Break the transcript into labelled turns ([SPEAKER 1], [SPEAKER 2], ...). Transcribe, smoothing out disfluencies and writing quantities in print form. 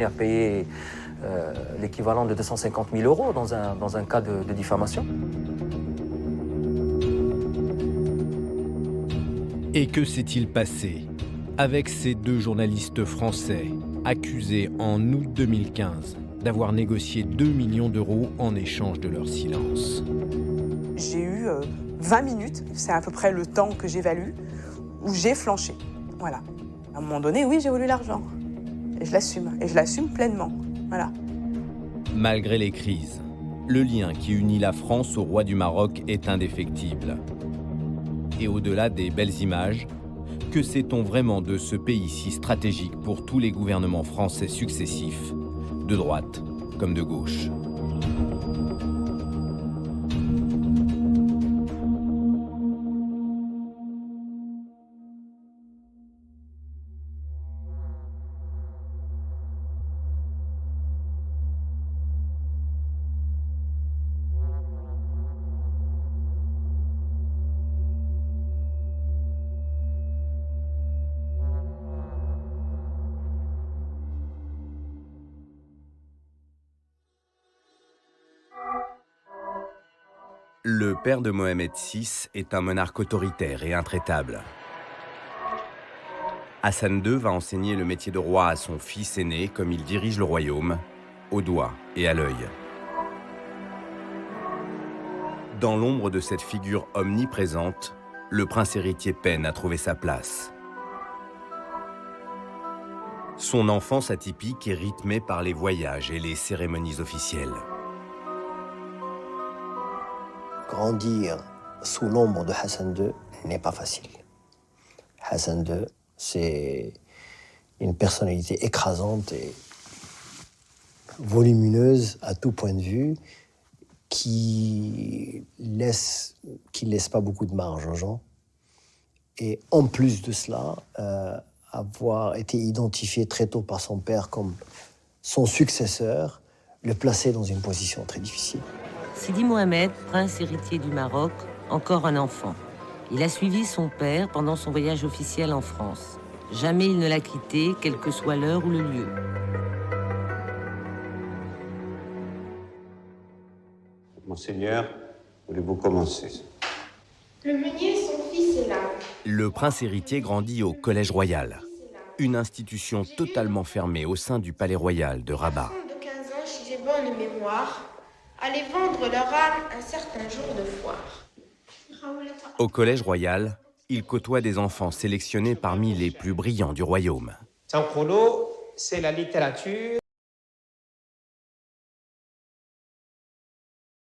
[SPEAKER 1] Il a payé l'équivalent de 250 000 € dans un cas de diffamation.
[SPEAKER 2] Et que s'est-il passé avec ces deux journalistes français accusés en août 2015 d'avoir négocié 2 millions d'euros en échange de leur silence?
[SPEAKER 3] J'ai eu 20 minutes, c'est à peu près le temps que j'évalue, où j'ai flanché. Voilà. À un moment donné, oui, j'ai voulu l'argent. Et je l'assume pleinement. Voilà.
[SPEAKER 2] Malgré les crises, le lien qui unit la France au roi du Maroc est indéfectible. Et au-delà des belles images, que sait-on vraiment de ce pays si stratégique pour tous les gouvernements français successifs, de droite comme de gauche? Le père de Mohamed VI est un monarque autoritaire et intraitable. Hassan II va enseigner le métier de roi à son fils aîné comme il dirige le royaume, au doigt et à l'œil. Dans l'ombre de cette figure omniprésente, le prince héritier peine à trouver sa place. Son enfance atypique est rythmée par les voyages et les cérémonies officielles.
[SPEAKER 4] Grandir sous l'ombre de Hassan II n'est pas facile. Hassan II, c'est une personnalité écrasante et volumineuse à tout point de vue qui laisse pas beaucoup de marge aux gens. Et en plus de cela, avoir été identifié très tôt par son père comme son successeur, le plaçait dans une position très difficile.
[SPEAKER 5] Sidi Mohamed, prince héritier du Maroc, encore un enfant. Il a suivi son père pendant son voyage officiel en France. Jamais il ne l'a quitté, quelle que soit l'heure ou le lieu.
[SPEAKER 6] Monseigneur, voulez-vous commencer?
[SPEAKER 7] Le meunier, son fils est là.
[SPEAKER 2] Le prince héritier grandit au Collège Royal, une institution totalement fermée au sein du palais royal de Rabat.
[SPEAKER 7] De 15 ans, si j'ai bonne mémoire, allaient vendre leur âme un certain jour de foire.
[SPEAKER 2] Au Collège Royal, il côtoie des enfants sélectionnés parmi les plus brillants du royaume.
[SPEAKER 8] Sankolo, c'est la littérature